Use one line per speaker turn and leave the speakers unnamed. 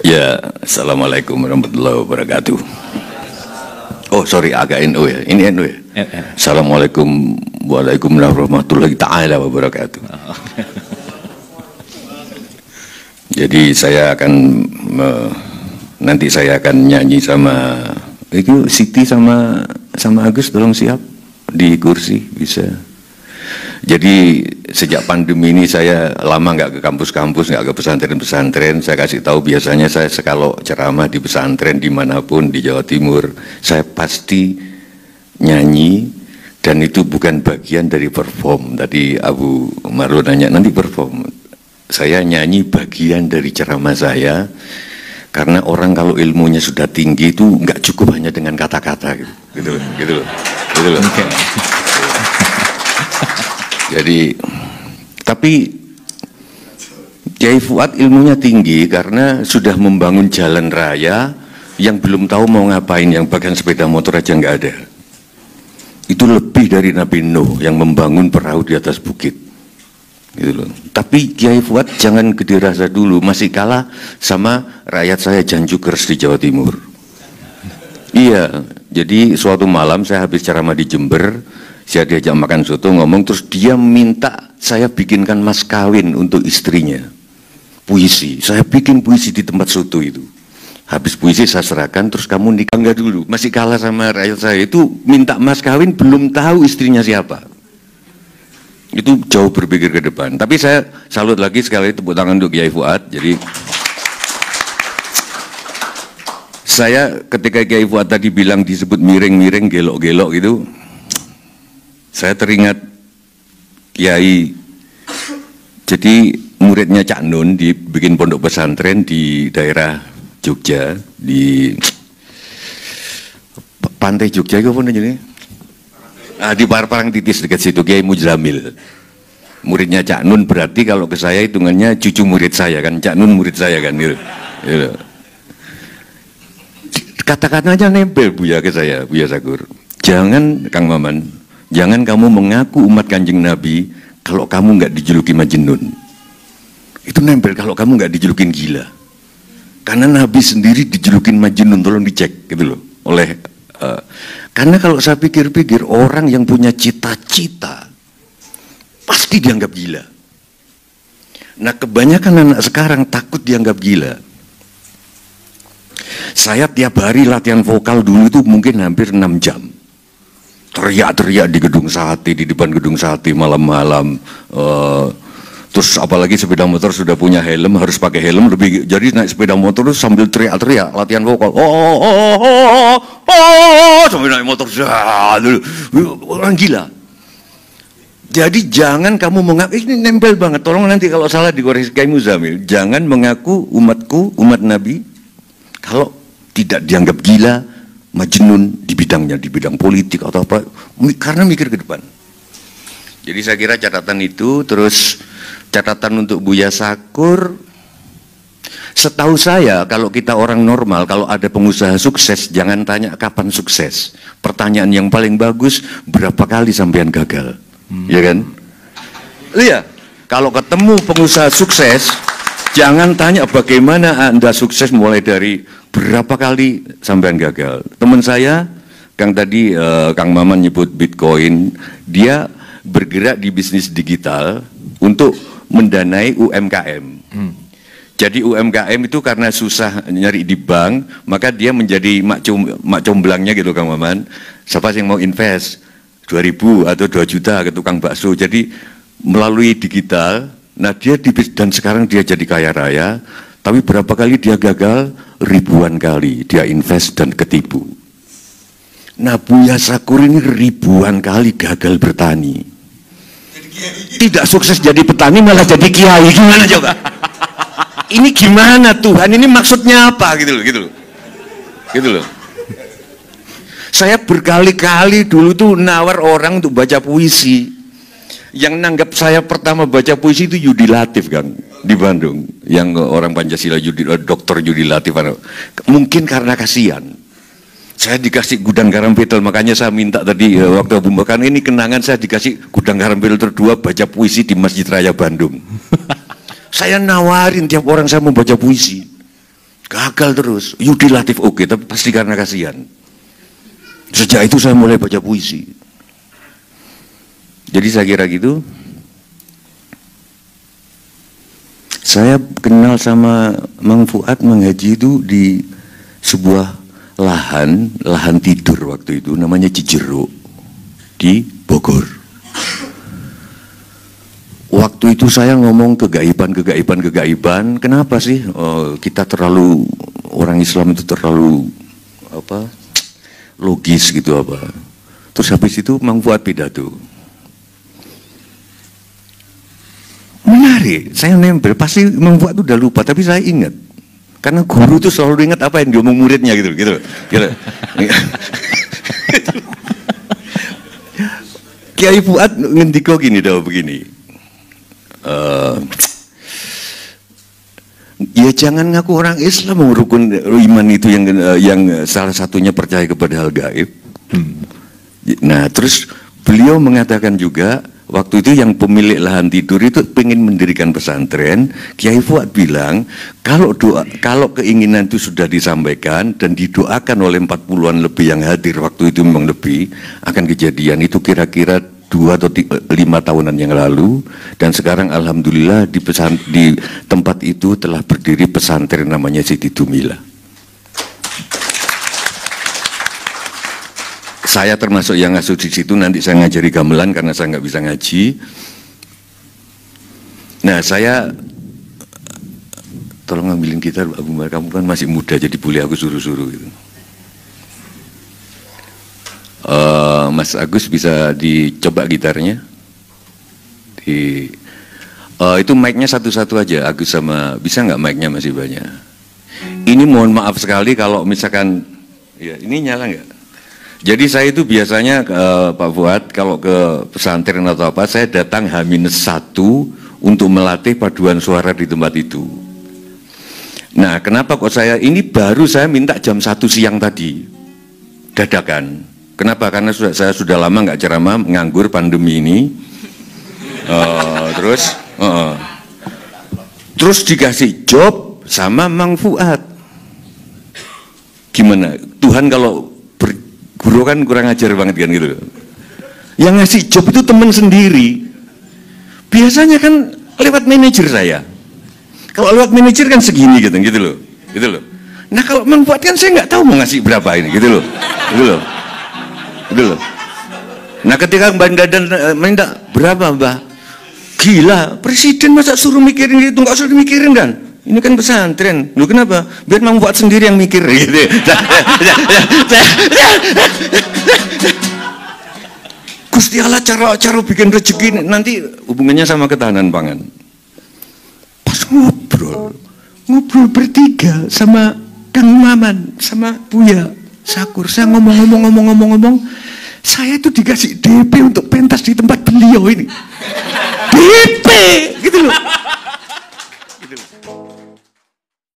Ya, assalamualaikum warahmatullahi wabarakatuh. Oh sorry, agak NU ya. Ini NU ya. Assalamualaikum warahmatullahi taala wabarakatuh. Jadi saya akan nanti saya akan nyanyi sama itu Siti sama Agus, tolong siap di kursi bisa. Jadi sejak pandemi ini saya lama nggak ke kampus-kampus, nggak ke pesantren-pesantren. Saya kasih tahu biasanya saya kalau ceramah di pesantren dimanapun di Jawa Timur, saya pasti nyanyi dan itu bukan bagian dari perform. Tadi Abu Marlo nanya nanti perform. Saya nyanyi bagian dari ceramah saya karena orang kalau ilmunya sudah tinggi itu nggak cukup hanya dengan kata-kata gitu loh. Okay. Jadi, tapi Kiai Fuad ilmunya tinggi karena sudah membangun jalan raya yang belum tahu mau ngapain, yang bahkan sepeda motor aja nggak ada. Itu lebih dari Nabi Nuh yang membangun perahu di atas bukit. Gitu loh. Tapi Kiai Fuad jangan gede rasa dulu, masih kalah sama rakyat saya Janjukers di Jawa Timur. Iya, jadi suatu malam saya habis ceramah di Jember, saya diajak makan soto, ngomong, terus dia minta saya bikinkan mas kawin untuk istrinya. Puisi, saya bikin puisi di tempat soto itu. Habis puisi saya serahkan, terus kamu nikah nggak dulu? Masih kalah sama rakyat saya, itu minta mas kawin belum tahu istrinya siapa. Itu jauh berpikir ke depan. Tapi saya salut lagi sekali tepuk tangan untuk Kiai Fuad. Jadi saya ketika Kiai Fuad tadi bilang disebut miring-miring, gelok-gelok gitu, saya teringat Kiai, jadi muridnya Cak Nun dibikin pondok pesantren di daerah Jogja, di pantai Jogja itu apa namanya? Di Parangtritis dekat situ, Kiai Mujamil. Muridnya Cak Nun, berarti kalau ke saya hitungannya cucu murid saya kan, Cak Nun murid saya kan gitu. Kata-kata aja nempel Buya ke saya, Buya Sakur. Jangan Kang Maman, jangan kamu mengaku umat Kanjeng Nabi kalau kamu nggak dijuluki Majnun. Itu nempel kalau kamu nggak dijulukin gila. Karena Nabi sendiri dijulukin Majnun, tolong dicek gitu loh. Karena kalau saya pikir-pikir orang yang punya cita-cita pasti dianggap gila. Nah kebanyakan anak sekarang takut dianggap gila. Saya tiap hari latihan vokal dulu itu mungkin hampir 6 jam. Teriak-teriak di gedung sate, di depan gedung sate malam-malam. Terus apalagi sepeda motor sudah punya helm, harus pakai helm lebih. Jadi naik sepeda motor terus sambil teriak-teriak latihan vokal. Sambil naik motor orang gila. Jadi jangan kamu mengaku, ini nempel banget. Tolong nanti kalau salah dikoreksi Kiai Muzamil. Jangan mengaku umatku, umat Nabi, kalau tidak dianggap gila, Majnun di bidangnya, di bidang politik atau apa, karena mikir ke depan. Jadi saya kira catatan itu. Terus catatan untuk Buya Sakur, setahu saya kalau kita orang normal, kalau ada pengusaha sukses, jangan tanya kapan sukses. Pertanyaan yang paling bagus, berapa kali sampean gagal? Ya kan? Iya, kalau ketemu pengusaha sukses, jangan tanya bagaimana Anda sukses, mulai dari berapa kali sampean gagal. Teman saya, Kang tadi, Kang Maman nyebut Bitcoin, dia bergerak di bisnis digital untuk mendanai UMKM. Jadi UMKM itu karena susah nyari di bank, maka dia menjadi mak comblangnya gitu Kang Maman. Siapa yang mau invest 2.000 atau 2 juta ke tukang bakso. Jadi melalui digital, nah dia dan sekarang dia jadi kaya raya. Tapi berapa kali dia gagal? Ribuan kali dia invest dan ketipu. Nah Buya Sakur ini ribuan kali gagal bertani. Tidak sukses jadi petani, malah jadi kiai. Gimana coba? Ini gimana Tuhan? Ini maksudnya apa? Gitu loh. Saya berkali-kali dulu tuh nawar orang untuk baca puisi. Yang nanggap saya pertama baca puisi itu Yudi Latif Kang, di Bandung. Yang orang Pancasila, Dr. Yudi Latif. Mungkin karena kasihan. Saya dikasih gudang garam betel, makanya saya minta tadi waktu Abu Bakar ini kenangan, saya dikasih gudang garam betel 2 baca puisi di Masjid Raya Bandung. Saya nawarin tiap orang saya mau baca puisi. Gagal terus. Yudi Latif oke, tapi pasti karena kasihan. Sejak itu saya mulai baca puisi. Jadi saya kira gitu. Saya kenal sama Mang Fuad, Mang Haji itu di sebuah lahan tidur waktu itu, namanya Cijeruk di Bogor. Waktu itu saya ngomong kegaiban. Kenapa sih kita terlalu, orang Islam itu terlalu apa, logis gitu apa. Terus habis itu Mang Fuad pidato. Menarik, saya nempel, pasti Mang Fuad itu udah lupa, tapi saya ingat. Karena guru itu selalu ingat apa yang diomong muridnya gitu. Kiai Fuad ngendiko gini dah begini. Ya jangan ngaku orang Islam, rukun iman itu yang salah satunya percaya kepada hal gaib. Nah terus beliau mengatakan juga, waktu itu yang pemilik lahan tidur itu pengen mendirikan pesantren. Kiai Fuad bilang, kalau keinginan itu sudah disampaikan dan didoakan oleh 40-an lebih yang hadir waktu itu, memang lebih, akan kejadian. Itu kira-kira 2 atau 5 tahunan yang lalu. Dan sekarang alhamdulillah di tempat itu telah berdiri pesantren namanya Siti Dumila. Saya termasuk yang ngasuh di situ, nanti saya ngajari gamelan karena saya nggak bisa ngaji. Nah saya, tolong ngambilin gitar Abu Umar, kamu kan masih muda jadi boleh aku suruh-suruh gitu. Mas Agus bisa dicoba gitarnya. Itu mic-nya satu-satu aja, Agus sama, bisa nggak mic-nya masih banyak. Ini mohon maaf sekali kalau misalkan, ya ini nyala nggak? Jadi saya itu biasanya Pak Fuad kalau ke pesantren atau apa, saya datang H-1 untuk melatih paduan suara di tempat itu. Nah kenapa kok ini baru saya minta jam 1 siang tadi, dadakan. Kenapa? Karena saya sudah lama nggak ceramah, nganggur pandemi ini. Terus dikasih job sama Mang Fuad. Gimana? Tuhan kalau guru kan kurang ajar banget kan gitu. Yang ngasih job itu teman sendiri. Biasanya kan lewat manajer saya. Kalau lewat manajer kan segini gitu loh. Nah kalau Mang Fuad kan saya nggak tahu mau ngasih berapa ini gitu loh. Nah ketika Mbak Dadan minta berapa Mbak? Gila, presiden masa suruh mikirin gitu, nggak usah dimikirin kan? Ini kan pesantren, lu kenapa? Biar Mang Fuad sendiri yang mikir gitu. Gusti Allah cara bikin rezeki nanti hubungannya sama ketahanan pangan. Pas ngobrol bertiga sama Kang Maman sama Buya Sakur, saya ngomong, saya itu dikasih DP untuk pentas di tempat beliau ini. DP gitu loh.